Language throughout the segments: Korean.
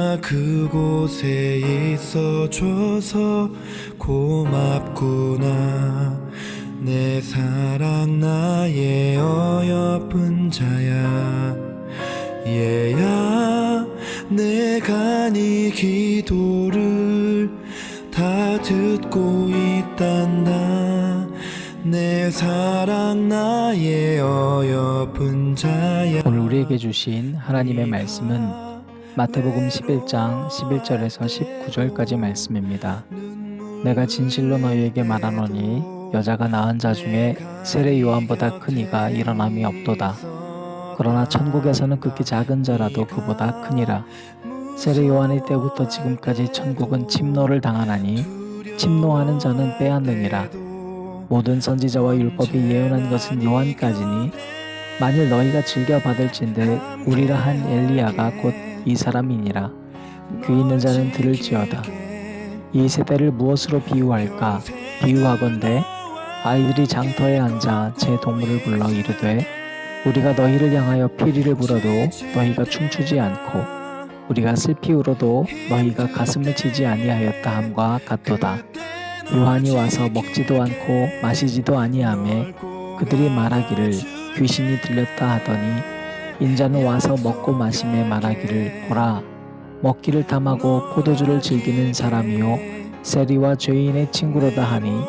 언제나 그곳에 있어줘서 고맙구나. 내 사랑 나의 어여쁜 자야. 얘야 내가 네 기도를 다 듣고 있단다. 내 사랑 나의 어여쁜 자야. 오늘 우리에게 주신 하나님의 말씀은 마태복음 11장 11절에서 19절까지 말씀입니다. 내가 진실로 너희에게 말하노니 여자가 낳은 자 중에 세례 요한보다 큰 이가 일어남이 없도다. 그러나 천국에서는 극히 작은 자라도 그보다 크니라. 세례 요한의 때부터 지금까지 천국은 침노를 당하나니 침노하는 자는 빼앗느니라. 모든 선지자와 율법이 예언한 것은 요한까지니 만일 너희가 즐겨 받을진대 우리라 한 엘리야가 곧 이 사람이니라. 귀 있는 자는 들을지어다. 이 세대를 무엇으로 비유할까? 비유하건대 아이들이 장터에 앉아 제 동물을 불러 이르되 우리가 너희를 향하여 피리를 불어도 너희가 춤추지 않고 우리가 슬피 울어도 너희가 가슴을 치지 아니하였다 함과 같도다. 요한이 와서 먹지도 않고 마시지도 아니하매 그들이 말하기를 귀신이 들렸다 하더니 인자는 와서 먹고 마심에 말하기를 보라 먹기를 탐하고 포도주를 즐기는 사람이요 세리와 죄인의 친구로다 하니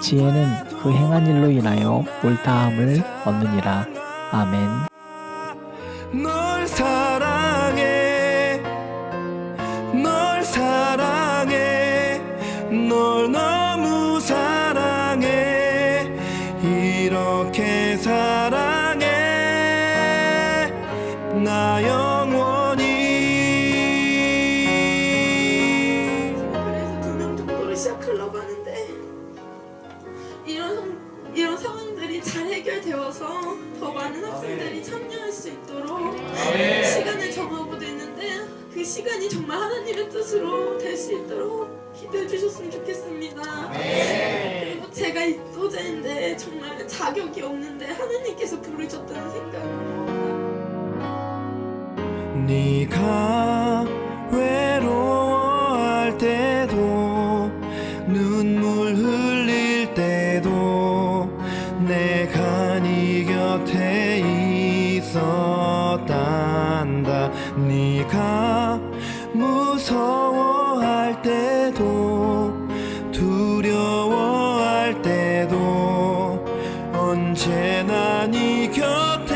지혜는 그 행한 일로 인하여 옳다함을 얻느니라. 아멘. 널 사랑해, 널 사랑해, 널 너무 사랑해, 이렇게 사랑해 나 영원히. 그래서 2명 정도로 시작하려고 하는데 이런 상황들이 잘 해결되어서 더 많은 학생들이 참여할 수 있도록 시간을 정하고도 있는데 그 시간이 정말 하나님의 뜻으로 될 수 있도록 기도해 주셨으면 좋겠습니다. 그리고 제가 인도자인데 정말 자격이 없는데 하나님께서 부르셨다는 생각으로 네가 외로워할 때도 눈물 흘릴 때도 내가 네 곁에 있었단다. 네가 무서워할 때도 두려워할 때도 언제나 네 곁에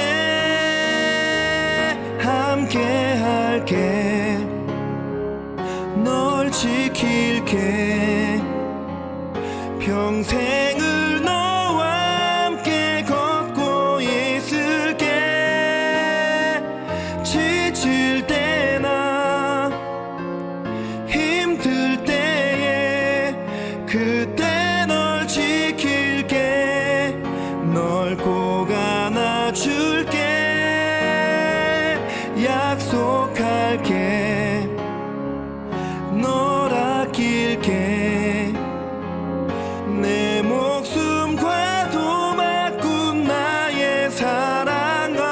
함께 할게. 널 지킬게. 평생을 너와 함께 걷고 있을게. 지칠 때나 힘들 때에 그때 널 지킬게. 널 꼭 안아줄게. 약속할게. 널 아낄게. 내 목숨과도 바꾼 나의 사랑아.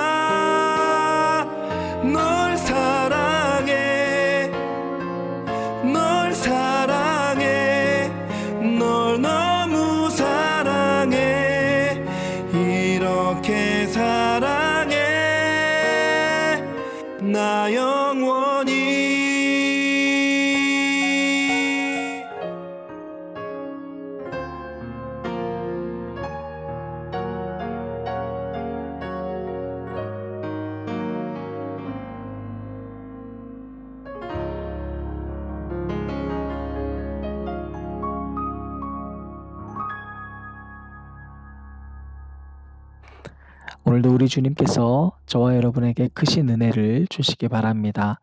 널 사랑해, 널 사랑해, 널 너무 사랑해, 이렇게 사랑해 나 영원히. 오늘도 우리 주님께서 저와 여러분에게 크신 은혜를 주시기 바랍니다.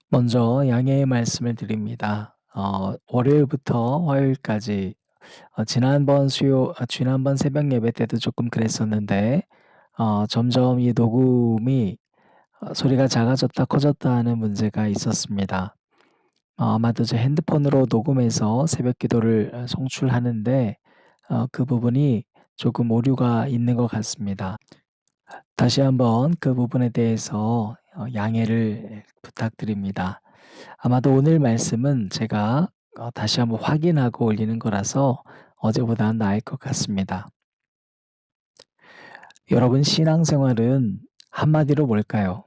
먼저 양해의 말씀을 드립니다. 월요일부터 화요일까지 지난번 새벽 예배 때도 조금 그랬었는데 점점 이 녹음이 소리가 작아졌다 커졌다 하는 문제가 있었습니다. 아마도 제 핸드폰으로 녹음해서 새벽 기도를 송출하는데 그 부분이 조금 오류가 있는 것 같습니다. 다시 한번 그 부분에 대해서 양해를 부탁드립니다. 아마도 오늘 말씀은 제가 다시 한번 확인하고 올리는 거라서 어제보다는 나을 것 같습니다. 여러분, 신앙생활은 한마디로 뭘까요?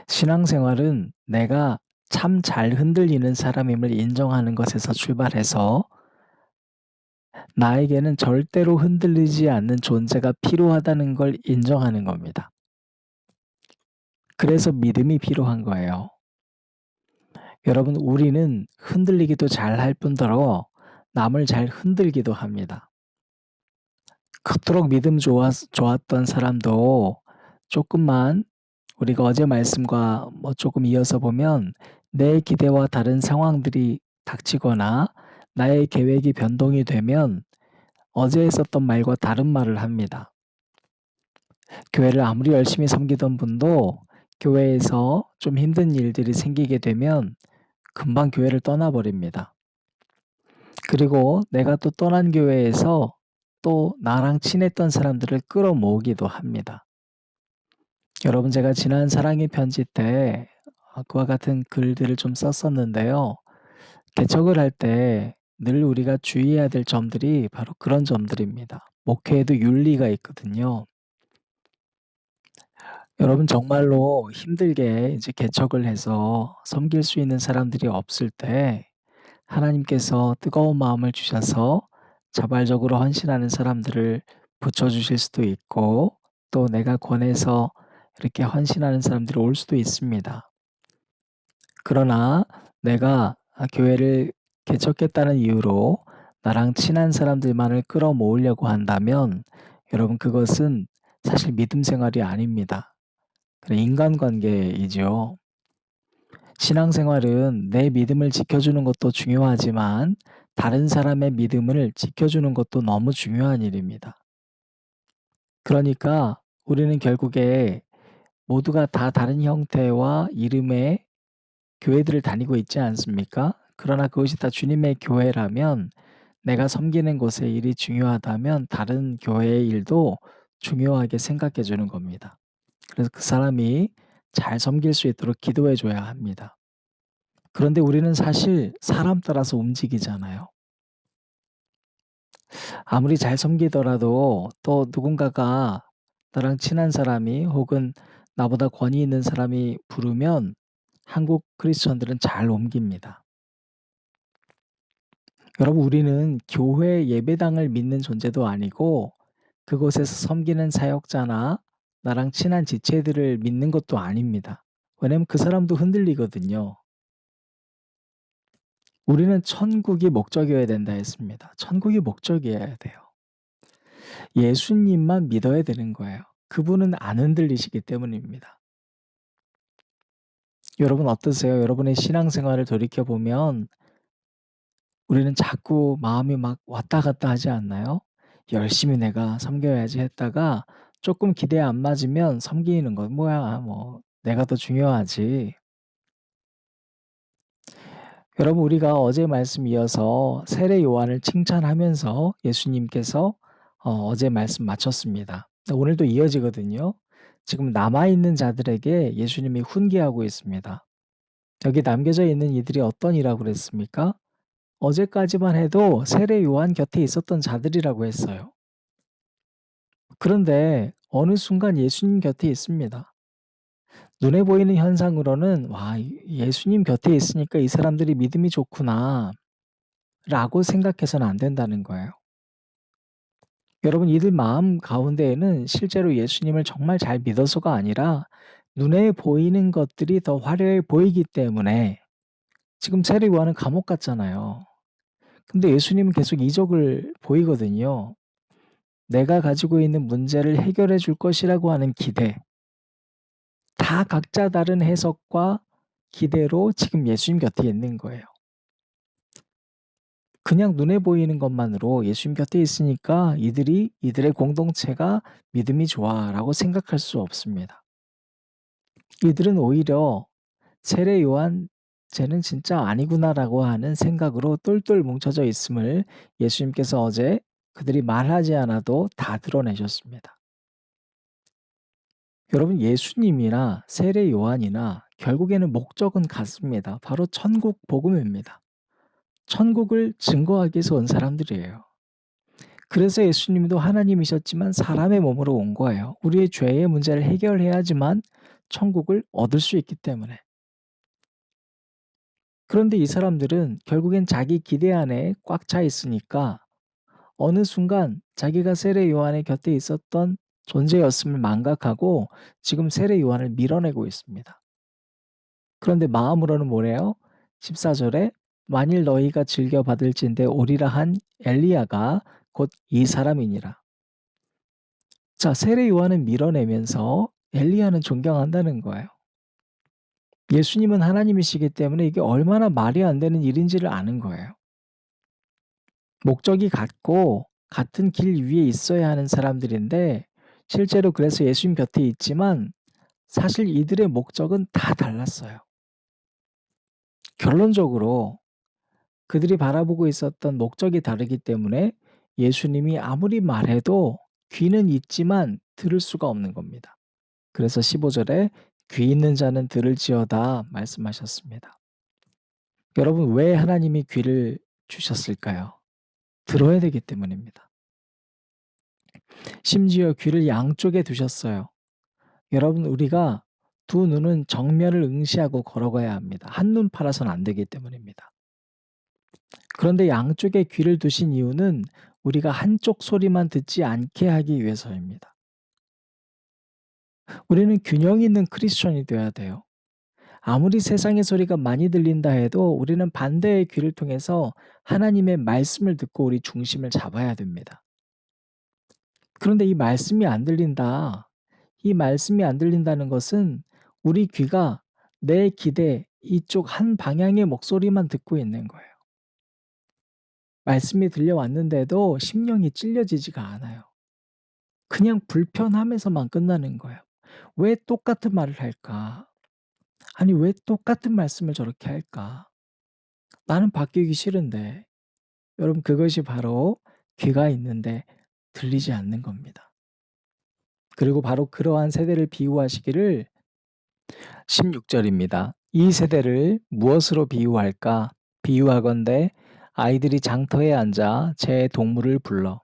신앙생활은 내가 참 잘 흔들리는 사람임을 인정하는 것에서 출발해서 나에게는 절대로 흔들리지 않는 존재가 필요하다는 걸 인정하는 겁니다. 그래서 믿음이 필요한 거예요. 여러분, 우리는 흔들리기도 잘할 뿐더러 남을 잘 흔들기도 합니다. 그토록 믿음 좋았던 사람도 조금만 우리가 어제 말씀과 조금 이어서 보면 내 기대와 다른 상황들이 닥치거나 나의 계획이 변동이 되면 어제 했었던 말과 다른 말을 합니다. 교회를 아무리 열심히 섬기던 분도 교회에서 좀 힘든 일들이 생기게 되면 금방 교회를 떠나버립니다. 그리고 내가 또 떠난 교회에서 또 나랑 친했던 사람들을 끌어모으기도 합니다. 여러분, 제가 지난 사랑의 편지 때 그와 같은 글들을 좀 썼었는데요. 개척을 할 때 늘 우리가 주의해야 될 점들이 바로 그런 점들입니다. 목회에도 윤리가 있거든요. 여러분, 정말로 힘들게 이제 개척을 해서 섬길 수 있는 사람들이 없을 때 하나님께서 뜨거운 마음을 주셔서 자발적으로 헌신하는 사람들을 붙여주실 수도 있고 또 내가 권해서 이렇게 헌신하는 사람들이 올 수도 있습니다. 그러나 내가 교회를 개척했다는 이유로 나랑 친한 사람들만을 끌어모으려고 한다면 여러분, 그것은 사실 믿음 생활이 아닙니다. 그냥 인간관계이죠. 신앙생활은 내 믿음을 지켜주는 것도 중요하지만 다른 사람의 믿음을 지켜주는 것도 너무 중요한 일입니다. 그러니까 우리는 결국에 모두가 다 다른 형태와 이름의 교회들을 다니고 있지 않습니까? 그러나 그것이 다 주님의 교회라면 내가 섬기는 곳의 일이 중요하다면 다른 교회의 일도 중요하게 생각해 주는 겁니다. 그래서 그 사람이 잘 섬길 수 있도록 기도해 줘야 합니다. 그런데 우리는 사실 사람 따라서 움직이잖아요. 아무리 잘 섬기더라도 또 누군가가 나랑 친한 사람이 혹은 나보다 권위 있는 사람이 부르면 한국 크리스천들은 잘 옮깁니다. 여러분, 우리는 교회 예배당을 믿는 존재도 아니고 그곳에서 섬기는 사역자나 나랑 친한 지체들을 믿는 것도 아닙니다. 왜냐면 그 사람도 흔들리거든요. 우리는 천국이 목적이어야 된다 했습니다. 천국이 목적이어야 돼요. 예수님만 믿어야 되는 거예요. 그분은 안 흔들리시기 때문입니다. 여러분, 어떠세요? 여러분의 신앙생활을 돌이켜보면 우리는 자꾸 마음이 막 왔다 갔다 하지 않나요? 열심히 내가 섬겨야지 했다가 조금 기대에 안 맞으면 섬기는 거 뭐야, 내가 더 중요하지. 여러분, 우리가 어제 말씀 이어서 세례 요한을 칭찬하면서 예수님께서 어제 말씀 마쳤습니다. 오늘도 이어지거든요. 지금 남아있는 자들에게 예수님이 훈계하고 있습니다. 여기 남겨져 있는 이들이 어떤 이라고 그랬습니까? 어제까지만 해도 세례 요한 곁에 있었던 자들이라고 했어요. 그런데 어느 순간 예수님 곁에 있습니다. 눈에 보이는 현상으로는 '와, 예수님 곁에 있으니까 이 사람들이 믿음이 좋구나.' 라고 생각해서는 안 된다는 거예요. 여러분, 이들 마음 가운데에는 실제로 예수님을 정말 잘 믿어서가 아니라 눈에 보이는 것들이 더 화려해 보이기 때문에 지금 세례 요한은 감옥 갔잖아요. 근데 예수님은 계속 이적을 보이거든요. 내가 가지고 있는 문제를 해결해 줄 것이라고 하는 기대. 다 각자 다른 해석과 기대로 지금 예수님 곁에 있는 거예요. 그냥 눈에 보이는 것만으로 예수님 곁에 있으니까 이들의 공동체가 믿음이 좋아라고 생각할 수 없습니다. 이들은 오히려 세례 요한 쟤는 진짜 아니구나라고 하는 생각으로 똘똘 뭉쳐져 있음을 예수님께서 어제 그들이 말하지 않아도 다 드러내셨습니다. 여러분 예수님이나 세례 요한이나 결국에는 목적은 같습니다. 바로 천국 복음입니다. 천국을 증거하기 위해서 온 사람들이에요. 그래서 예수님도 하나님이셨지만 사람의 몸으로 온 거예요. 우리의 죄의 문제를 해결해야지만 천국을 얻을 수 있기 때문에. 그런데 이 사람들은 결국엔 자기 기대 안에 꽉 차 있으니까 어느 순간 자기가 세례 요한의 곁에 있었던 존재였음을 망각하고 지금 세례 요한을 밀어내고 있습니다. 그런데 마음으로는 뭐래요? 14절에 만일 너희가 즐겨 받을진대 오리라 한 엘리야가 곧 이 사람이니라. 자, 세례 요한은 밀어내면서 엘리야는 존경한다는 거예요. 예수님은 하나님이시기 때문에 이게 얼마나 말이 안 되는 일인지를 아는 거예요. 목적이 같고 같은 길 위에 있어야 하는 사람들인데 실제로 그래서 예수님 곁에 있지만 사실 이들의 목적은 다 달랐어요. 결론적으로 그들이 바라보고 있었던 목적이 다르기 때문에 예수님이 아무리 말해도 귀는 있지만 들을 수가 없는 겁니다. 그래서 15절에 귀 있는 자는 들을지어다 말씀하셨습니다. 여러분 왜 하나님이 귀를 주셨을까요? 들어야 되기 때문입니다. 심지어 귀를 양쪽에 두셨어요. 여러분 우리가 두 눈은 정면을 응시하고 걸어가야 합니다. 한눈 팔아서는 안 되기 때문입니다. 그런데 양쪽에 귀를 두신 이유는 우리가 한쪽 소리만 듣지 않게 하기 위해서입니다. 우리는 균형 있는 크리스천이 되어야 돼요. 아무리 세상의 소리가 많이 들린다 해도 우리는 반대의 귀를 통해서 하나님의 말씀을 듣고 우리 중심을 잡아야 됩니다. 그런데 이 말씀이 안 들린다. 이 말씀이 안 들린다는 것은 우리 귀가 내 기대 이쪽 한 방향의 목소리만 듣고 있는 거예요. 말씀이 들려왔는데도 심령이 찔려지지가 않아요. 그냥 불편함에서만 끝나는 거예요. 왜 똑같은 말을 할까? 아니 왜 똑같은 말씀을 저렇게 할까? 나는 바뀌기 싫은데. 여러분 그것이 바로 귀가 있는데 들리지 않는 겁니다. 그리고 바로 그러한 세대를 비유하시기를 16절입니다. 이 세대를 무엇으로 비유할까? 비유하건대 아이들이 장터에 앉아 제 동물을 불러.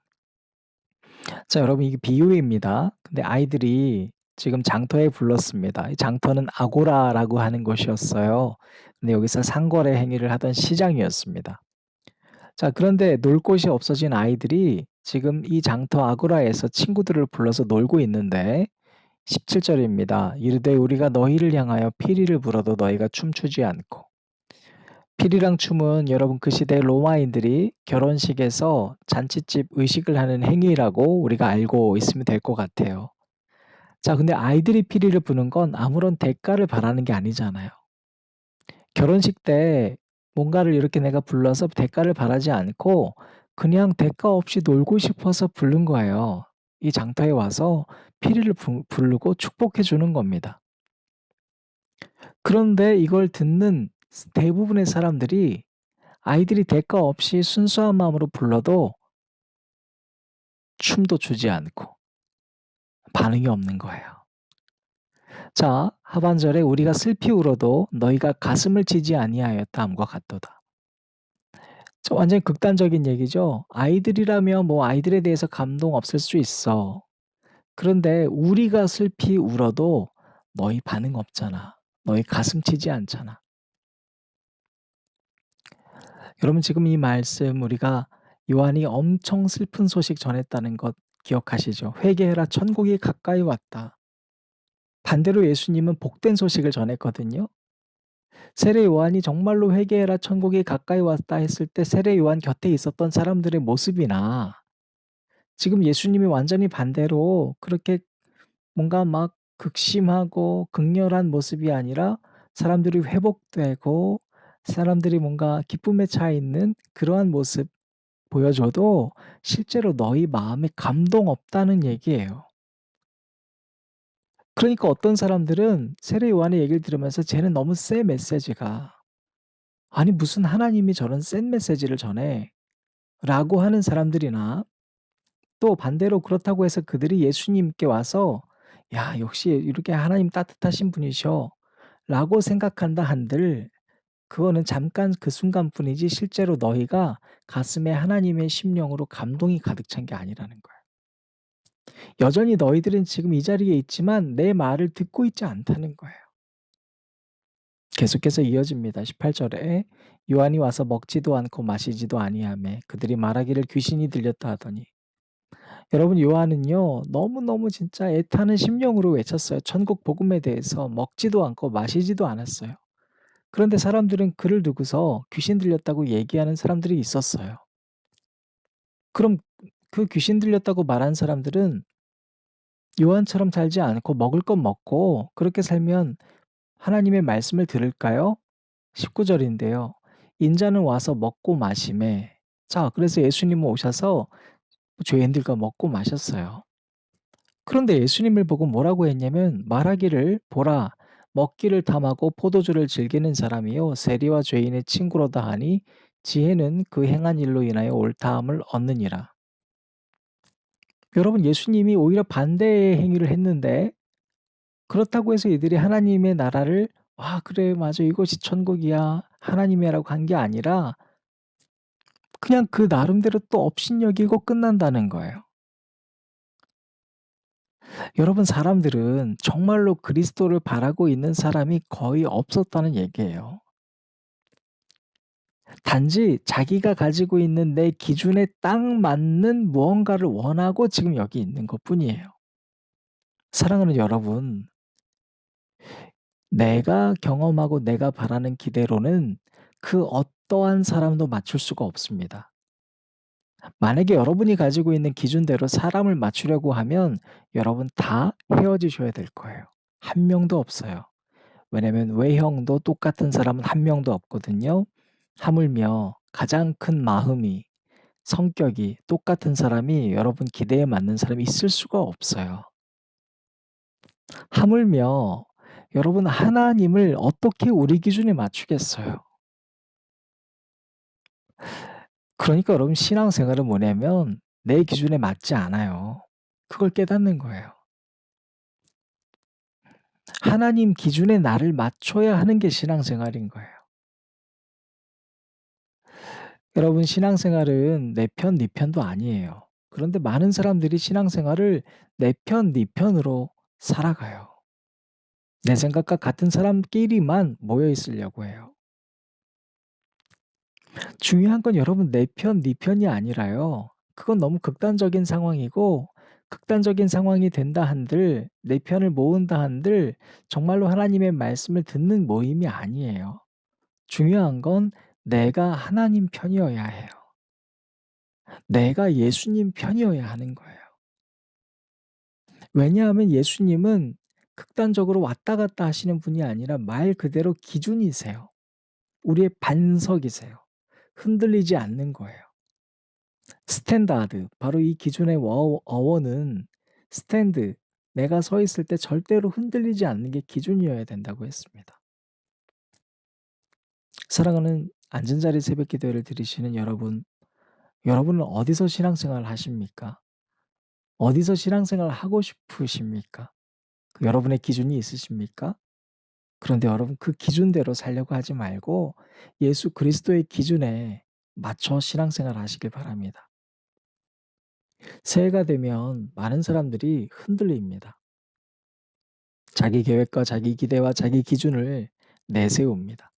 자, 여러분 이게 비유입니다. 근데 아이들이 지금 장터에 불렀습니다. 이 장터는 아고라라고 하는 곳이었어요. 근데 여기서 상거래 행위를 하던 시장이었습니다. 자, 그런데 놀 곳이 없어진 아이들이 지금 이 장터 아고라에서 친구들을 불러서 놀고 있는데 17절입니다. 이르되 우리가 너희를 향하여 피리를 불어도 너희가 춤추지 않고. 피리랑 춤은 여러분 그 시대 로마인들이 결혼식에서 잔칫집 의식을 하는 행위라고 우리가 알고 있으면 될 것 같아요. 자, 근데 아이들이 피리를 부는 건 아무런 대가를 바라는 게 아니잖아요. 결혼식 때 뭔가를 이렇게 내가 불러서 대가를 바라지 않고 그냥 대가 없이 놀고 싶어서 부른 거예요. 이 장터에 와서 피리를 부르고 축복해 주는 겁니다. 그런데 이걸 듣는 대부분의 사람들이 아이들이 대가 없이 순수한 마음으로 불러도 춤도 추지 않고 반응이 없는 거예요. 자, 하반절에 우리가 슬피 울어도 너희가 가슴을 치지 아니하였다 함과 같도다. 완전히 극단적인 얘기죠. 아이들이라면 뭐 아이들에 대해서 감동 없을 수 있어. 그런데 우리가 슬피 울어도 너희 반응 없잖아. 너희 가슴 치지 않잖아. 여러분 지금 이 말씀 우리가 요한이 엄청 슬픈 소식 전했다는 것 기억하시죠? 회개해라 천국이 가까이 왔다. 반대로 예수님은 복된 소식을 전했거든요. 세례 요한이 정말로 회개해라 천국이 가까이 왔다 했을 때 세례 요한 곁에 있었던 사람들의 모습이나 지금 예수님이 완전히 반대로 그렇게 뭔가 막 극심하고 극렬한 모습이 아니라 사람들이 회복되고 사람들이 뭔가 기쁨에 차 있는 그러한 모습 보여줘도 실제로 너희 마음에 감동 없다는 얘기예요. 그러니까 어떤 사람들은 세례 요한의 얘기를 들으면서 쟤는 너무 세 메시지가. 아니 무슨 하나님이 저런 센 메시지를 전해? 라고 하는 사람들이나 또 반대로 그렇다고 해서 그들이 예수님께 와서 '야 역시 이렇게 하나님 따뜻하신 분이셔.' 라고 생각한다 한들 그거는 잠깐 그 순간뿐이지 실제로 너희가 가슴에 하나님의 심령으로 감동이 가득 찬 게 아니라는 거야. 여전히 너희들은 지금 이 자리에 있지만 내 말을 듣고 있지 않다는 거예요. 계속해서 이어집니다. 18 절에 요한이 와서 먹지도 않고 마시지도 아니하매 그들이 말하기를 귀신이 들렸다 하더니 여러분 요한은요. 너무너무 진짜 애타는 심령으로 외쳤어요. 천국 복음에 대해서 먹지도 않고 마시지도 않았어요. 그런데 사람들은 그를 두고서 귀신 들렸다고 얘기하는 사람들이 있었어요. 그럼 그 귀신 들렸다고 말한 사람들은 요한처럼 살지 않고 먹을 것 먹고 그렇게 살면 하나님의 말씀을 들을까요? 19 절인데요. 인자는 와서 먹고 마시매. 자, 그래서 예수님은 오셔서 죄인들과 먹고 마셨어요. 그런데 예수님을 보고 뭐라고 했냐면 말하기를 보라 먹기를 탐하고 포도주를 즐기는 사람이요 세리와 죄인의 친구로다 하니 지혜는 그 행한 일로 인하여 옳다함을 얻느니라. 여러분 예수님이 오히려 반대의 행위를 했는데 그렇다고 해서 이들이 하나님의 나라를 '아 그래 맞아. 이것이 천국이야. 하나님이야.'라고 한 게 아니라 그냥 그 나름대로 또 업신여기고 끝난다는 거예요. 여러분 사람들은 정말로 그리스도를 바라고 있는 사람이 거의 없었다는 얘기예요. 단지 자기가 가지고 있는 내 기준에 딱 맞는 무언가를 원하고 지금 여기 있는 것뿐이에요. 사랑하는 여러분, 내가 경험하고 내가 바라는 기대로는 그 어떠한 사람도 맞출 수가 없습니다. 만약에 여러분이 가지고 있는 기준대로 사람을 맞추려고 하면 여러분 다 헤어지셔야 될 거예요. 한 명도 없어요. 왜냐면 외형도 똑같은 사람은 한 명도 없거든요. 하물며 가장 큰 마음이 성격이 똑같은 사람이 여러분 기대에 맞는 사람이 있을 수가 없어요. 하물며 여러분 하나님을 어떻게 우리 기준에 맞추겠어요. 그러니까 여러분 신앙생활은 뭐냐면 내 기준에 맞지 않아요. 그걸 깨닫는 거예요. 하나님 기준에 나를 맞춰야 하는 게 신앙생활인 거예요. 여러분 신앙생활은 내 편, 네 편도 아니에요. 그런데 많은 사람들이 신앙생활을 내 편, 네 편으로 살아가요. 내 생각과 같은 사람끼리만 모여 있으려고 해요. 중요한 건 여러분 내 편, 네 편이 아니라요. 그건 너무 극단적인 상황이고 극단적인 상황이 된다 한들 내 편을 모은다 한들 정말로 하나님의 말씀을 듣는 모임이 아니에요. 중요한 건 내가 하나님 편이어야 해요. 내가 예수님 편이어야 하는 거예요. 왜냐하면 예수님은 극단적으로 왔다 갔다 하시는 분이 아니라 말 그대로 기준이세요. 우리의 반석이세요. 흔들리지 않는 거예요. 스탠다드 바로 이 기준의 어원은 스탠드 내가 서 있을 때 절대로 흔들리지 않는 게 기준이어야 된다고 했습니다. 사랑하는 앉은 자리 새벽 기도회를 들으시는 여러분, 여러분은 어디서 신앙생활을 하십니까? 어디서 신앙생활을 하고 싶으십니까? 여러분의 기준이 있으십니까? 그런데 여러분 그 기준대로 살려고 하지 말고 예수 그리스도의 기준에 맞춰 신앙생활을 하시길 바랍니다. 새해가 되면 많은 사람들이 흔들립니다. 자기 계획과 자기 기대와 자기 기준을 내세웁니다.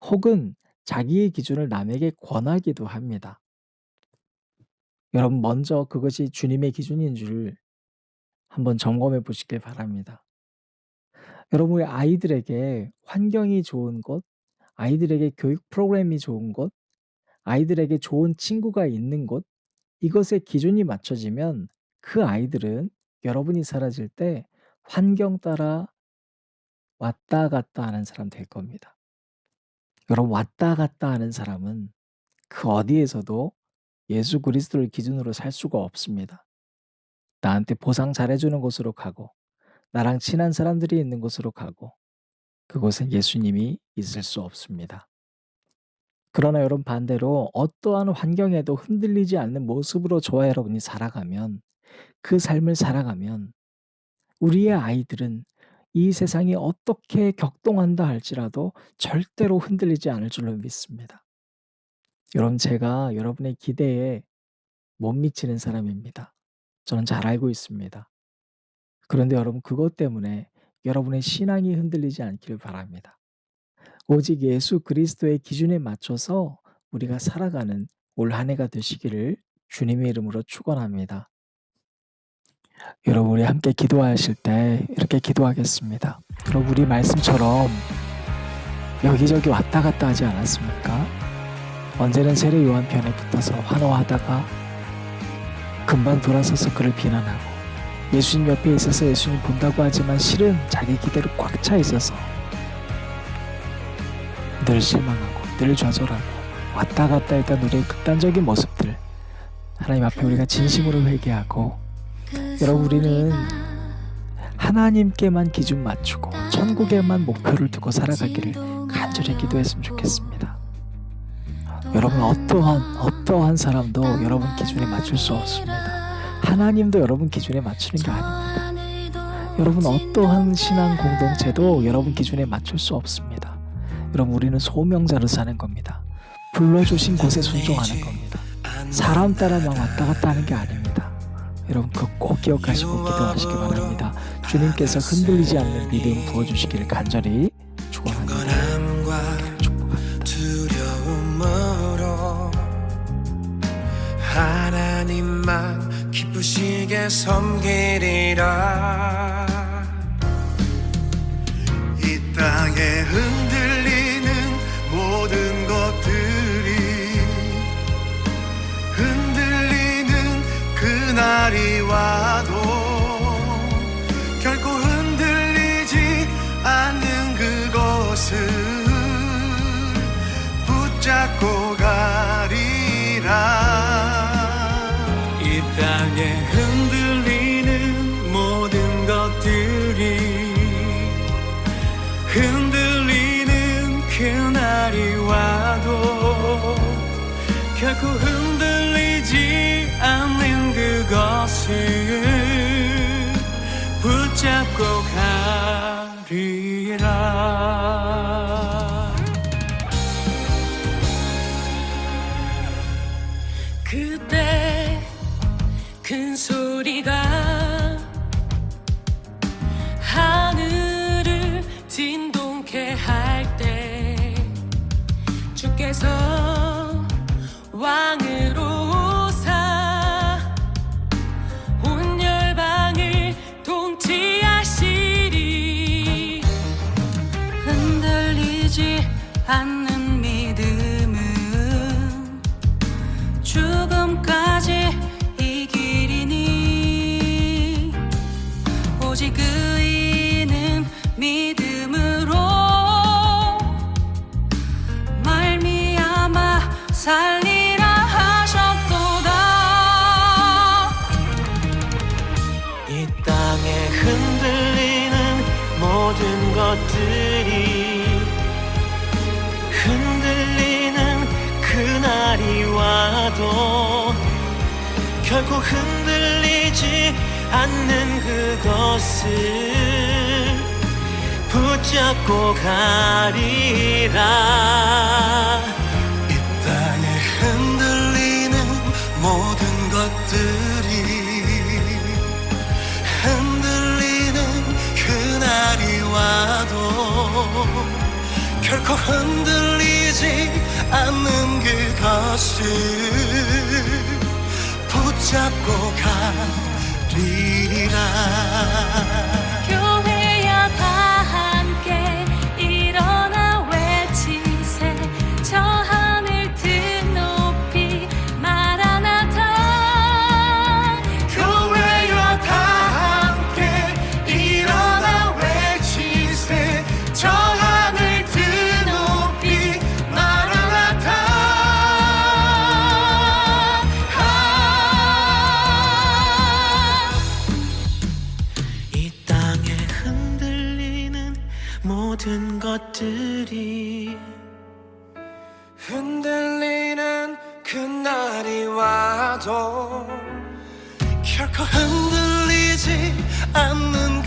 혹은 자기의 기준을 남에게 권하기도 합니다. 여러분 먼저 그것이 주님의 기준인 줄 한번 점검해 보시길 바랍니다. 여러분의 아이들에게 환경이 좋은 곳, 아이들에게 교육 프로그램이 좋은 곳, 아이들에게 좋은 친구가 있는 곳, 이것에 기준이 맞춰지면 그 아이들은 여러분이 사라질 때 환경 따라 왔다 갔다 하는 사람 될 겁니다. 여러분 왔다 갔다 하는 사람은 그 어디에서도 예수 그리스도를 기준으로 살 수가 없습니다. 나한테 보상 잘해 주는 곳으로 가고 나랑 친한 사람들이 있는 곳으로 가고 그곳엔 예수님이 있을 수 없습니다. 그러나 여러분 반대로 어떠한 환경에도 흔들리지 않는 모습으로 저와 여러분이 살아가면 그 삶을 살아가면 우리의 아이들은 이 세상이 어떻게 격동한다 할지라도 절대로 흔들리지 않을 줄로 믿습니다. 여러분, 제가 여러분의 기대에 못 미치는 사람입니다. 저는 잘 알고 있습니다. 그런데 여러분, 그것 때문에 여러분의 신앙이 흔들리지 않기를 바랍니다. 오직 예수 그리스도의 기준에 맞춰서 우리가 살아가는 올 한 해가 되시기를 주님의 이름으로 축원합니다. 여러분, 우리 함께 기도하실 때 이렇게 기도하겠습니다. 여러분, 우리 말씀처럼 여기저기 왔다 갔다 하지 않았습니까? 언제는 세례 요한 편에 붙어서 환호하다가 금방 돌아서서 그를 비난하고, 예수님 옆에 있어서 예수님 본다고 하지만 실은 자기 기대로 꽉 차 있어서 늘 실망하고 늘 좌절하고 왔다 갔다 했던 우리의 극단적인 모습들, 하나님 앞에 우리가 진심으로 회개하고, 여러분, 우리는 하나님께만 기준 맞추고 천국에만 목표를 두고 살아가기를 간절히 기도했으면 좋겠습니다. 여러분, 어떠한 사람도 여러분 기준에 맞출 수 없습니다. 하나님도 여러분 기준에 맞추는 게 아닙니다. 여러분, 어떠한 신앙 공동체도 여러분 기준에 맞출 수 없습니다. 여러분, 우리는 소명자로 사는 겁니다. 불러주신 곳에 순종하는 겁니다. 사람 따라 막 왔다 갔다 하는 게 아닙니다. 여러분, 그거 꼭 기억하시고 기도하시기 바랍니다. 주님께서 흔들리지 않는 믿음 부어주시기를 간절히 축원합니다. 두려움으로 하나님만 기쁘시게 섬기리라. 이 땅에 흔들리는 모든 것들이 흔들리는 그날이 와도 결코 흔들리지 않는 그것을 붙잡고 가리라. 이 땅에 흔들리는 모든 것들이 흔들리는 그날이 와도 결코 흔들리지 않는 그것을 붙잡고 가리라. 그때 큰 소리가 하늘을 진동케 할 때 주께서 왕으로 오사 온 열방을 통치하시리. 흔들리지 않는 믿음은 죽음까지 이기리니 오직 의인은 믿음으로 말미암아 살리라 하셨도다. 이 땅에 흔들리는 모든 것들이 흔들리는 그날이 와도 결코 흔들리지 않는 그것을 붙잡고 가리라. 이 땅에 흔들리는 모든 것들이 흔들리는 그날이 와도 결코 흔들리지 않는 그것을 붙잡고 가리라. 교회야 다 함께 일어나 외치세. 저 하늘 드높이 마라나타. 교회야 다 함께 일어나 외치세. 저 하늘 드높이 마라나타. 이 땅에 흔들리는 모든 것들이 흔들리는 그날이 와도 결코 흔들리지 않는